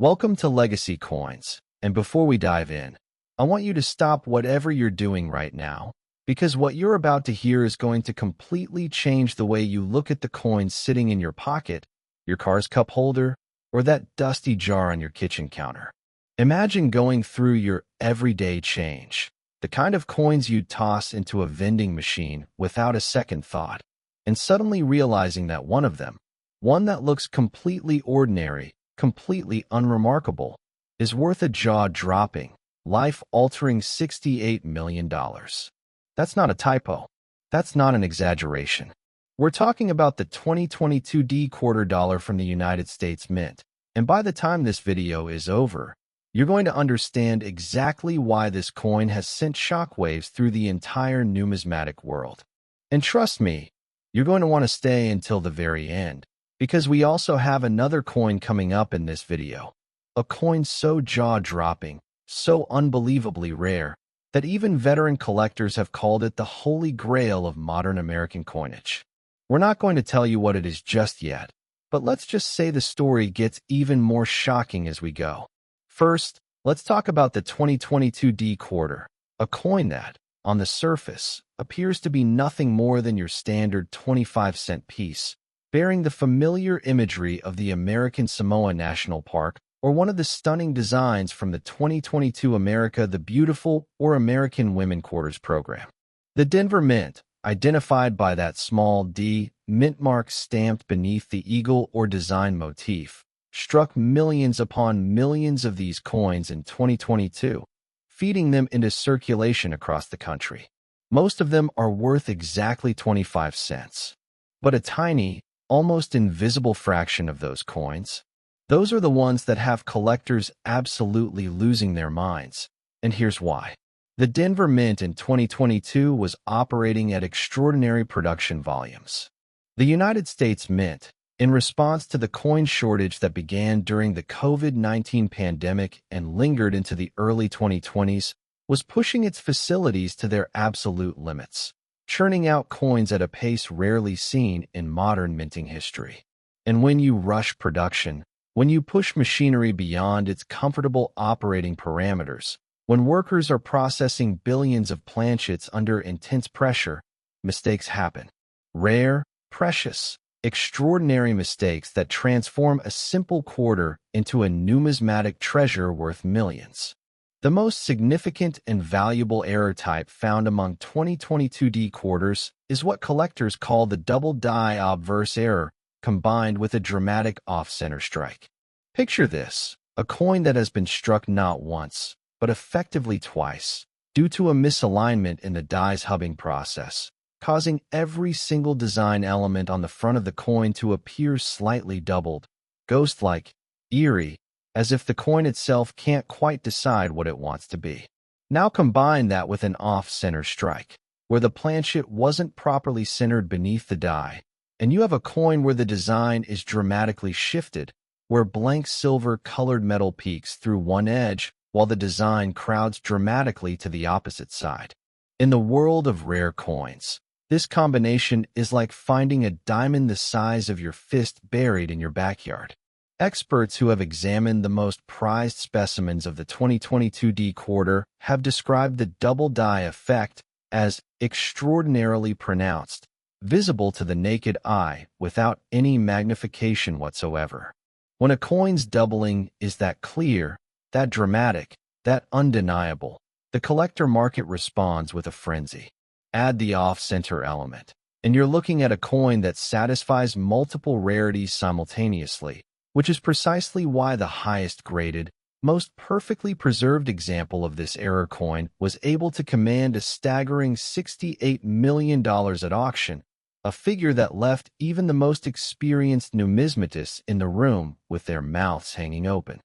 Welcome to Legacy Coins, and before we dive in, I want you to stop whatever you're doing right now, because what you're about to hear is going to completely change the way you look at the coins sitting in your pocket, your car's cup holder, or that dusty jar on your kitchen counter. Imagine going through your everyday change, the kind of coins you'd toss into a vending machine without a second thought, and suddenly realizing that one of them, one that looks completely ordinary, completely unremarkable, is worth a jaw-dropping, life-altering $68 million. That's not a typo. That's not an exaggeration. We're talking about the 2022 D quarter dollar from the United States Mint, and by the time this video is over, you're going to understand exactly why this coin has sent shockwaves through the entire numismatic world. And trust me, you're going to want to stay until the very end, because we also have another coin coming up in this video. A coin so jaw-dropping, so unbelievably rare, that even veteran collectors have called it the holy grail of modern American coinage. We're not going to tell you what it is just yet, but let's just say the story gets even more shocking as we go. First, let's talk about the 2022 D quarter, a coin that, on the surface, appears to be nothing more than your standard 25-cent piece, bearing the familiar imagery of the American Samoa National Park or one of the stunning designs from the 2022 America the Beautiful or American Women Quarters program. The Denver Mint, identified by that small D mint mark stamped beneath the eagle or design motif, struck millions upon millions of these coins in 2022, feeding them into circulation across the country. Most of them are worth exactly 25 cents. But a tiny, almost invisible fraction of those coins, those are the ones that have collectors absolutely losing their minds. And here's why. The Denver Mint in 2022 was operating at extraordinary production volumes. The United States Mint, in response to the coin shortage that began during the COVID-19 pandemic and lingered into the early 2020s, was pushing its facilities to their absolute limits, churning out coins at a pace rarely seen in modern minting history. And when you rush production, when you push machinery beyond its comfortable operating parameters, when workers are processing billions of planchets under intense pressure, mistakes happen. Rare, precious, extraordinary mistakes that transform a simple quarter into a numismatic treasure worth millions. The most significant and valuable error type found among 2022 D quarters is what collectors call the double die obverse error, combined with a dramatic off-center strike. Picture this, a coin that has been struck not once, but effectively twice, due to a misalignment in the die's hubbing process, causing every single design element on the front of the coin to appear slightly doubled, ghost-like, eerie, as if the coin itself can't quite decide what it wants to be. Now combine that with an off-center strike, where the planchet wasn't properly centered beneath the die, and you have a coin where the design is dramatically shifted, where blank silver-colored metal peaks through one edge while the design crowds dramatically to the opposite side. In the world of rare coins, this combination is like finding a diamond the size of your fist buried in your backyard. Experts who have examined the most prized specimens of the 2022 D quarter have described the double die effect as extraordinarily pronounced, visible to the naked eye without any magnification whatsoever. When a coin's doubling is that clear, that dramatic, that undeniable, the collector market responds with a frenzy. Add the off-center element, and you're looking at a coin that satisfies multiple rarities simultaneously, which is precisely why the highest-graded, most perfectly preserved example of this error coin was able to command a staggering $68 million at auction, a figure that left even the most experienced numismatists in the room with their mouths hanging open.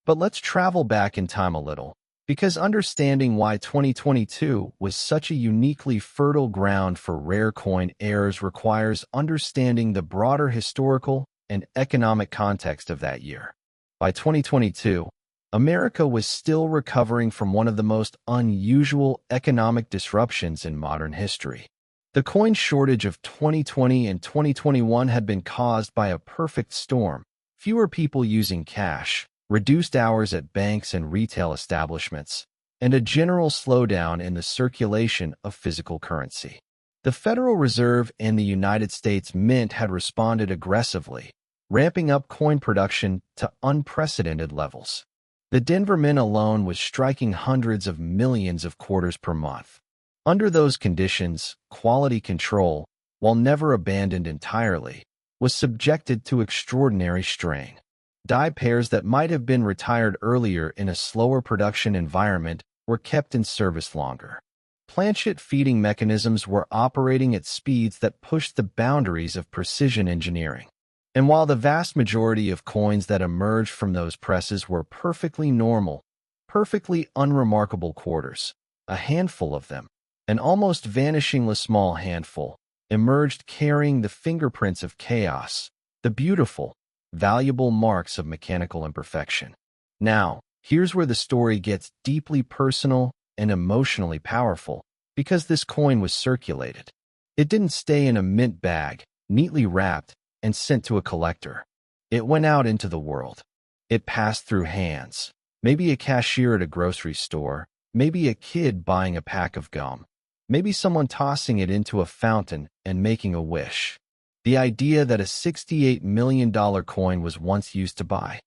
But let's travel back in time a little, because understanding why 2022 was such a uniquely fertile ground for rare coin errors requires understanding the broader historical and economic context of that year. By 2022, America was still recovering from one of the most unusual economic disruptions in modern history. The coin shortage of 2020 and 2021 had been caused by a perfect storm, fewer people using cash, reduced hours at banks and retail establishments, and a general slowdown in the circulation of physical currency. The Federal Reserve and the United States Mint had responded aggressively, ramping up coin production to unprecedented levels. The Denver Mint alone was striking hundreds of millions of quarters per month. Under those conditions, quality control, while never abandoned entirely, was subjected to extraordinary strain. Die pairs that might have been retired earlier in a slower production environment were kept in service longer. Planchet feeding mechanisms were operating at speeds that pushed the boundaries of precision engineering. And while the vast majority of coins that emerged from those presses were perfectly normal, perfectly unremarkable quarters, a handful of them, an almost vanishingly small handful, emerged carrying the fingerprints of chaos, the beautiful, valuable marks of mechanical imperfection. Now, here's where the story gets deeply personal and emotionally powerful, because this coin was circulated. It didn't stay in a mint bag, neatly wrapped and sent to a collector. It went out into the world. It passed through hands. Maybe a cashier at a grocery store, maybe a kid buying a pack of gum, maybe someone tossing it into a fountain and making a wish. The idea that a $68 million coin was once used to buy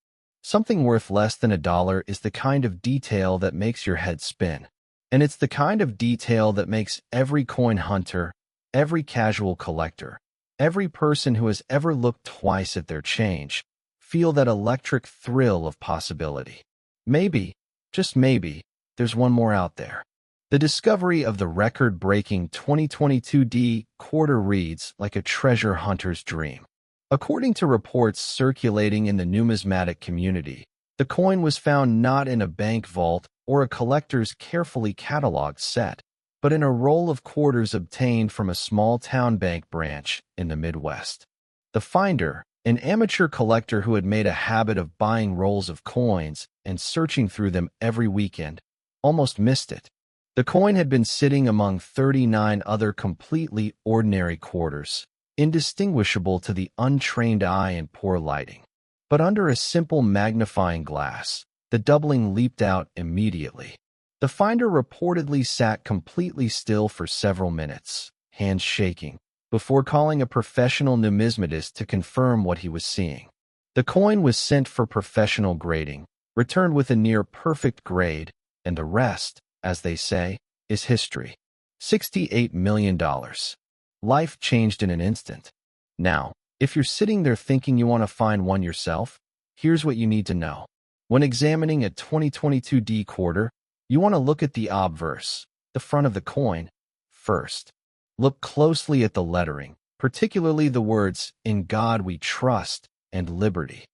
something worth less than $1 is the kind of detail that makes your head spin. And it's the kind of detail that makes every coin hunter, every casual collector, every person who has ever looked twice at their change, feel that electric thrill of possibility. Maybe, just maybe, there's one more out there. The discovery of the record-breaking 2022 D quarter reads like a treasure hunter's dream. According to reports circulating in the numismatic community, the coin was found not in a bank vault or a collector's carefully cataloged set, but in a roll of quarters obtained from a small-town bank branch in the Midwest. The finder, an amateur collector who had made a habit of buying rolls of coins and searching through them every weekend, almost missed it. The coin had been sitting among 39 other completely ordinary quarters, indistinguishable to the untrained eye in poor lighting. But under a simple magnifying glass, the doubling leaped out immediately. The finder reportedly sat completely still for several minutes, hands shaking, before calling a professional numismatist to confirm what he was seeing. The coin was sent for professional grading, returned with a near-perfect grade, and the rest, as they say, is history. $68 million. Life changed in an instant. Now, if you're sitting there thinking you want to find one yourself, here's what you need to know. When examining a 2022 D quarter, you want to look at the obverse, the front of the coin, first. Look closely at the lettering, particularly the words, "In God We Trust," and "Liberty."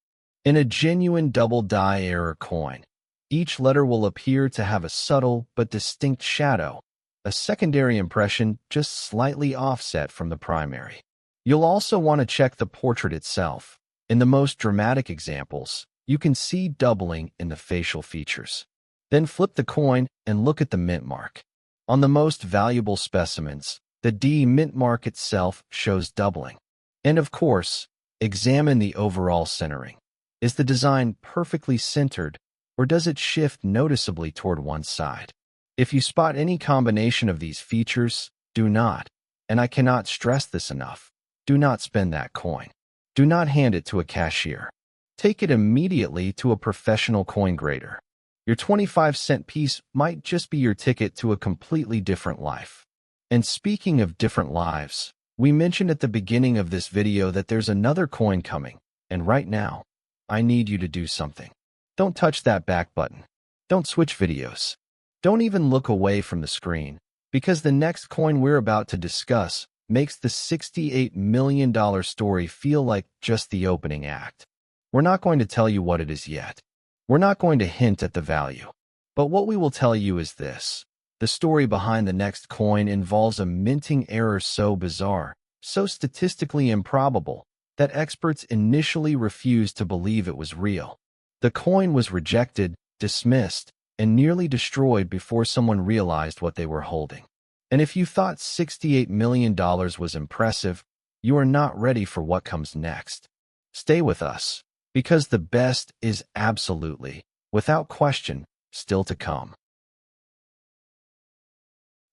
In a genuine double die error coin, each letter will appear to have a subtle but distinct shadow, a secondary impression just slightly offset from the primary. You'll also want to check the portrait itself. In the most dramatic examples, you can see doubling in the facial features. Then flip the coin and look at the mint mark. On the most valuable specimens, the D mint mark itself shows doubling. And of course, examine the overall centering. Is the design perfectly centered, or does it shift noticeably toward one side? If you spot any combination of these features, do not, and I cannot stress this enough, do not spend that coin. Do not hand it to a cashier. Take it immediately to a professional coin grader. Your 25-cent piece might just be your ticket to a completely different life. And speaking of different lives, we mentioned at the beginning of this video that there's another coin coming, and right now, I need you to do something. Don't touch that back button. Don't switch videos. Don't even look away from the screen, because the next coin we're about to discuss makes the $68 million story feel like just the opening act. We're not going to tell you what it is yet. We're not going to hint at the value. But what we will tell you is this. The story behind the next coin involves a minting error so bizarre, so statistically improbable, that experts initially refused to believe it was real. The coin was rejected, dismissed, and nearly destroyed before someone realized what they were holding. And if you thought $68 million was impressive, you are not ready for what comes next. Stay with us. because the best is absolutely, without question, still to come.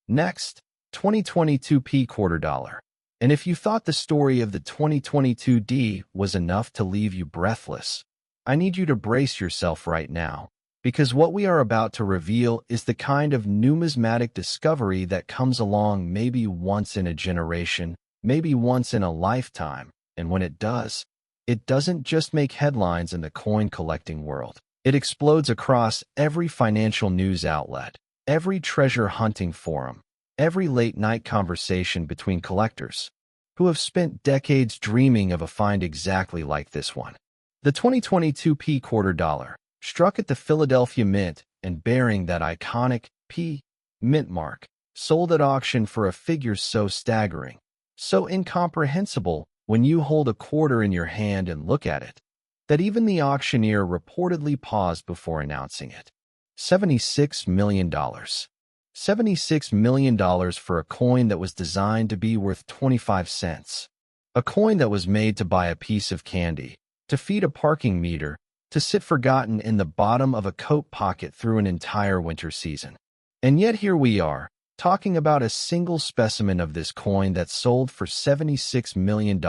Next, 2022p quarter dollar. And if you thought the story of the 2022D was enough to leave you breathless, I need you to brace yourself right now, because what we are about to reveal is the kind of numismatic discovery that comes along maybe once in a generation, maybe once in a lifetime, and when it does, it doesn't just make headlines in the coin collecting world. It explodes across every financial news outlet, every treasure hunting forum, every late-night conversation between collectors who have spent decades dreaming of a find exactly like this one. The 2022p quarter dollar, struck at the Philadelphia Mint and bearing that iconic P mint mark, sold at auction for a figure so staggering, so incomprehensible when you hold a quarter in your hand and look at it, that even the auctioneer reportedly paused before announcing it. $76 million. $76 million for a coin that was designed to be worth 25 cents. A coin that was made to buy a piece of candy, to feed a parking meter, to sit forgotten in the bottom of a coat pocket through an entire winter season. And yet here we are, talking about a single specimen of this coin that sold for $76 million.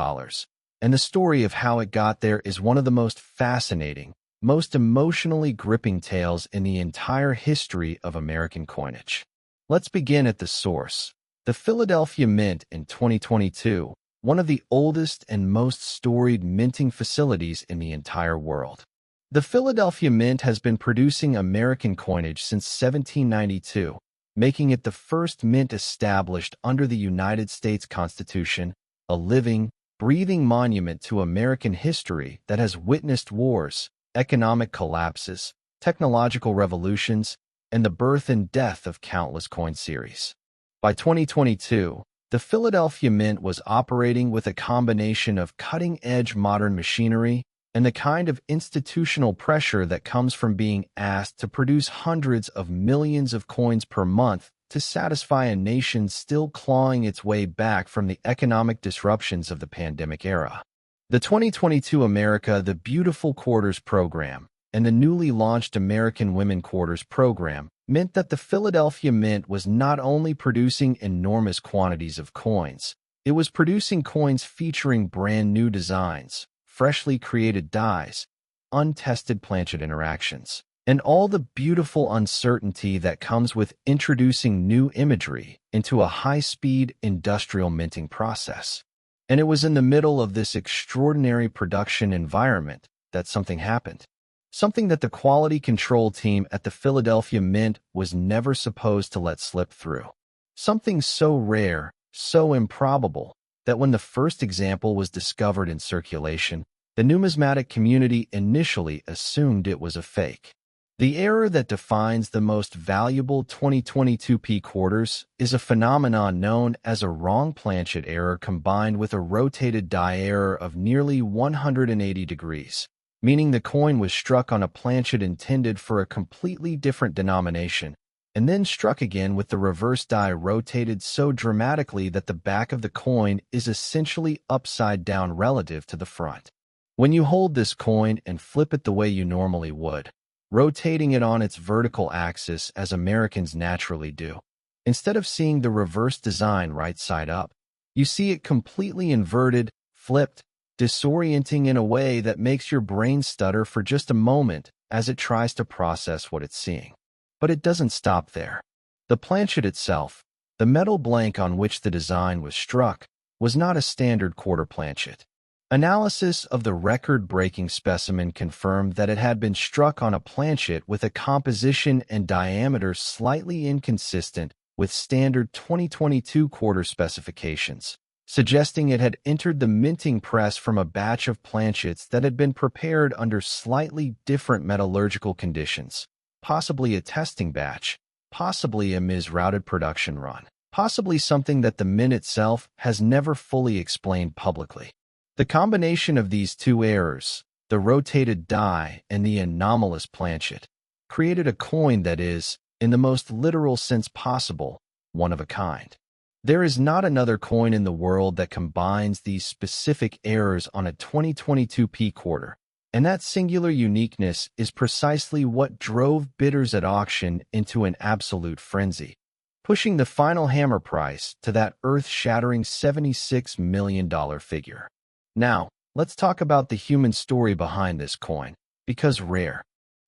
And the story of how it got there is one of the most fascinating, most emotionally gripping tales in the entire history of American coinage. Let's begin at the source. The Philadelphia Mint in 2022, one of the oldest and most storied minting facilities in the entire world. The Philadelphia Mint has been producing American coinage since 1792, making it the first mint established under the United States Constitution, a living, breathing monument to American history that has witnessed wars, economic collapses, technological revolutions, and the birth and death of countless coin series. By 2022, the Philadelphia Mint was operating with a combination of cutting-edge modern machinery and the kind of institutional pressure that comes from being asked to produce hundreds of millions of coins per month to satisfy a nation still clawing its way back from the economic disruptions of the pandemic era. The 2022 America the Beautiful Quarters program and the newly launched American Women Quarters program meant that the Philadelphia Mint was not only producing enormous quantities of coins, it was producing coins featuring brand new designs, freshly created dies, untested Planchet interactions, and all the beautiful uncertainty that comes with introducing new imagery into a high-speed industrial minting process. And it was in the middle of this extraordinary production environment that something happened. Something that the quality control team at the Philadelphia Mint was never supposed to let slip through. Something so rare, so improbable, that when the first example was discovered in circulation, the numismatic community initially assumed it was a fake. The error that defines the most valuable 2022p quarters is a phenomenon known as a wrong Planchet error combined with a rotated die error of nearly 180 degrees, meaning the coin was struck on a Planchet intended for a completely different denomination, and then struck again with the reverse die rotated so dramatically that the back of the coin is essentially upside down relative to the front. When you hold this coin and flip it the way you normally would, rotating it on its vertical axis as Americans naturally do, instead of seeing the reverse design right side up, you see it completely inverted, flipped, disorienting in a way that makes your brain stutter for just a moment as it tries to process what it's seeing. But it doesn't stop there. The Planchet itself, the metal blank on which the design was struck, was not a standard quarter Planchet. Analysis of the record-breaking specimen confirmed that it had been struck on a Planchet with a composition and diameter slightly inconsistent with standard 2022 quarter specifications, suggesting it had entered the minting press from a batch of Planchets that had been prepared under slightly different metallurgical conditions, possibly a testing batch, possibly a misrouted production run, possibly something that the mint itself has never fully explained publicly. The combination of these two errors, the rotated die and the anomalous Planchet, created a coin that is, in the most literal sense possible, one of a kind. There is not another coin in the world that combines these specific errors on a 2022p quarter, And that singular uniqueness is precisely what drove bidders at auction into an absolute frenzy, pushing the final hammer price to that earth-shattering $76 million figure. Now, let's talk about the human story behind this coin, because rare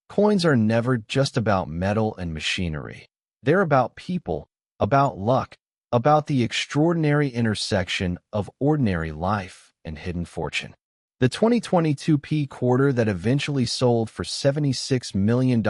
coins are never just about metal and machinery. They're about people, about luck, about the extraordinary intersection of ordinary life and hidden fortune. The 2022 P quarter that eventually sold for $76 million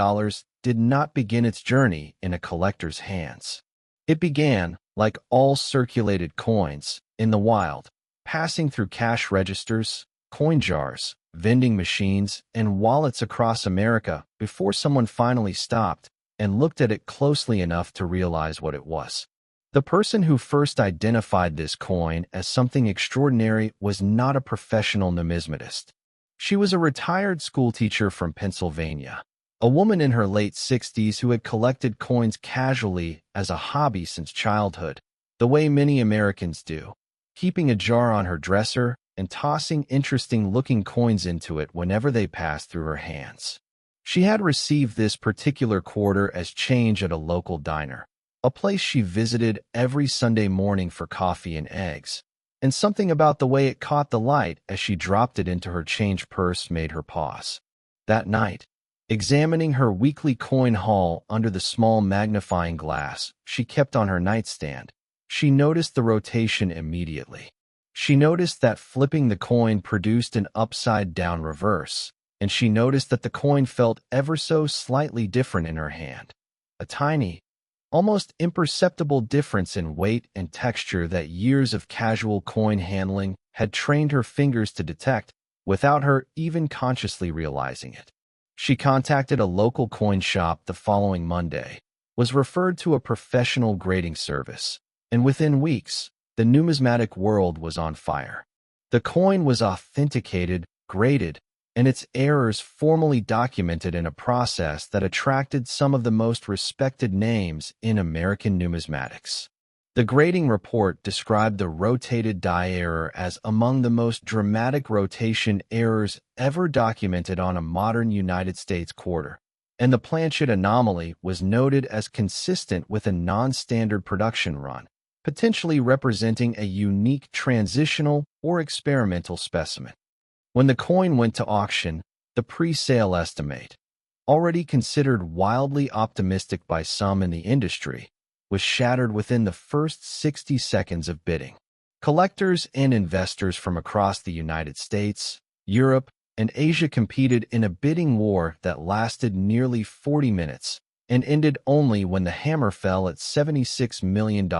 did not begin its journey in a collector's hands. It began, like all circulated coins, in the wild, passing through cash registers, coin jars, vending machines, and wallets across America before someone finally stopped and looked at it closely enough to realize what it was. The person who first identified this coin as something extraordinary was not a professional numismatist. She was a retired schoolteacher from Pennsylvania, a woman in her late 60s who had collected coins casually as a hobby since childhood, the way many Americans do, keeping a jar on her dresser and tossing interesting-looking coins into it whenever they passed through her hands. She had received this particular quarter as change at a local diner, a place she visited every Sunday morning for coffee and eggs, and something about the way it caught the light as she dropped it into her change purse made her pause. That night, examining her weekly coin haul under the small magnifying glass she kept on her nightstand, she noticed the rotation immediately. She noticed that flipping the coin produced an upside-down reverse, and she noticed that the coin felt ever so slightly different in her hand. A tiny, almost imperceptible difference in weight and texture that years of casual coin handling had trained her fingers to detect without her even consciously realizing it. She contacted a local coin shop the following Monday, was referred to a professional grading service, and within weeks, the numismatic world was on fire. The coin was authenticated, graded, and its errors formally documented in a process that attracted some of the most respected names in American numismatics. The grading report described the rotated die error as among the most dramatic rotation errors ever documented on a modern United States quarter, and the Planchet anomaly was noted as consistent with a non-standard production run, potentially representing a unique transitional or experimental specimen. When the coin went to auction, the pre-sale estimate, already considered wildly optimistic by some in the industry, was shattered within the first 60 seconds of bidding. Collectors and investors from across the United States, Europe, and Asia competed in a bidding war that lasted nearly 40 minutes and ended only when the hammer fell at $76 million.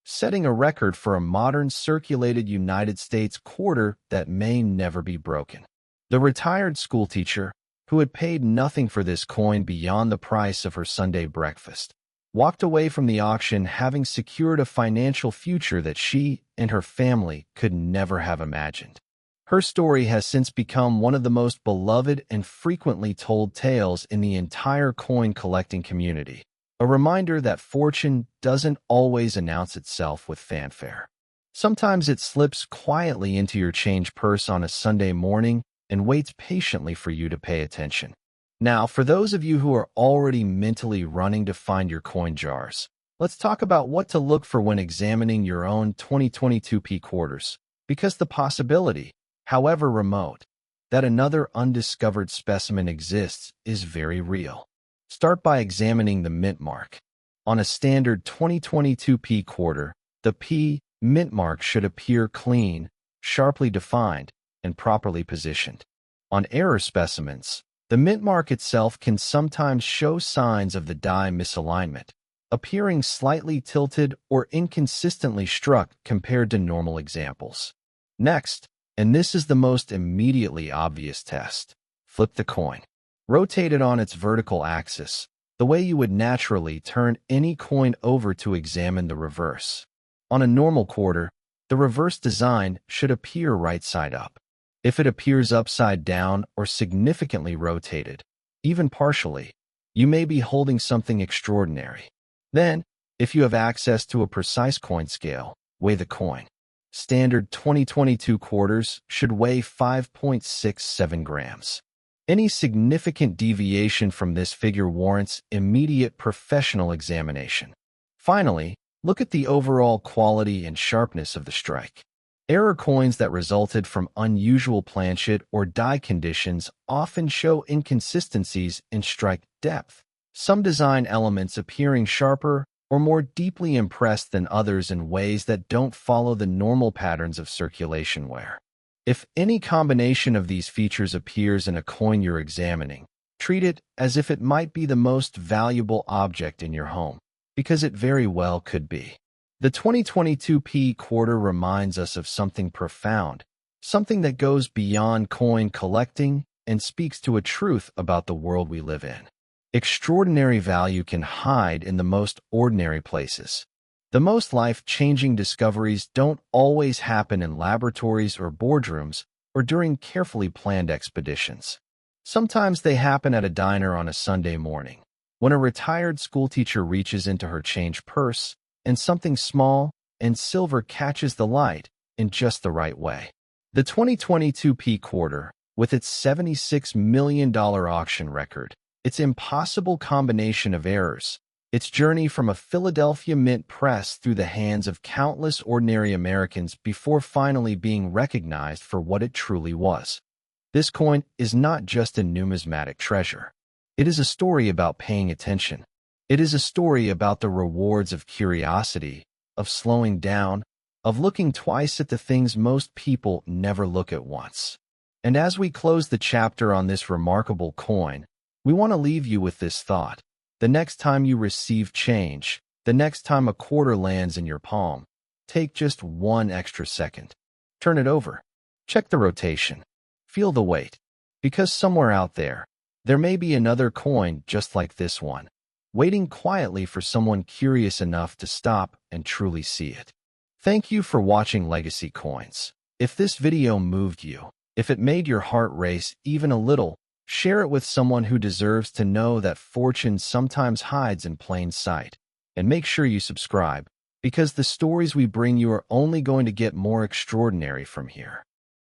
Setting a record for a modern circulated United States quarter that may never be broken. The retired schoolteacher, who had paid nothing for this coin beyond the price of her Sunday breakfast, walked away from the auction having secured a financial future that she and her family could never have imagined. Her story has since become one of the most beloved and frequently told tales in the entire coin collecting community. A reminder that fortune doesn't always announce itself with fanfare. Sometimes it slips quietly into your change purse on a Sunday morning and waits patiently for you to pay attention. Now, for those of you who are already mentally running to find your coin jars, let's talk about what to look for when examining your own 2022 P quarters, because the possibility, however remote, that another undiscovered specimen exists is very real. Start by examining the mint mark. On a standard 2022 P quarter, the P mint mark should appear clean, sharply defined, and properly positioned. On error specimens, the mint mark itself can sometimes show signs of the die misalignment, appearing slightly tilted or inconsistently struck compared to normal examples. Next, and this is the most immediately obvious test, flip the coin. Rotate it on its vertical axis, the way you would naturally turn any coin over to examine the reverse. On a normal quarter, the reverse design should appear right side up. If it appears upside down or significantly rotated, even partially, you may be holding something extraordinary. Then, if you have access to a precise coin scale, weigh the coin. standard 2022 quarters should weigh 5.67 grams. Any significant deviation from this figure warrants immediate professional examination. Finally, look at the overall quality and sharpness of the strike. Error coins that resulted from unusual planchet or die conditions often show inconsistencies in strike depth, some design elements appearing sharper or more deeply impressed than others in ways that don't follow the normal patterns of circulation wear. If any combination of these features appears in a coin you're examining, treat it as if it might be the most valuable object in your home, because it very well could be. The 2022 P quarter reminds us of something profound, something that goes beyond coin collecting and speaks to a truth about the world we live in. Extraordinary value can hide in the most ordinary places. The most life-changing discoveries don't always happen in laboratories or boardrooms or during carefully planned expeditions. Sometimes they happen at a diner on a Sunday morning, when a retired schoolteacher reaches into her change purse and something small and silver catches the light in just the right way. The 2022 P quarter, with its $76 million auction record, its impossible combination of errors, its journey from a Philadelphia mint press through the hands of countless ordinary Americans before finally being recognized for what it truly was. This coin is not just a numismatic treasure. It is a story about paying attention. It is a story about the rewards of curiosity, of slowing down, of looking twice at the things most people never look at once. And as we close the chapter on this remarkable coin, we want to leave you with this thought. The next time you receive change, the next time a quarter lands in your palm, take just one extra second. Turn it over. Check the rotation. Feel the weight. Because somewhere out there may be another coin just like this one, waiting quietly for someone curious enough to stop and truly see it. Thank you for watching Legacy Coins. If this video moved you, if it made your heart race even a little, share it with someone who deserves to know that fortune sometimes hides in plain sight. And make sure you subscribe, because the stories we bring you are only going to get more extraordinary from here.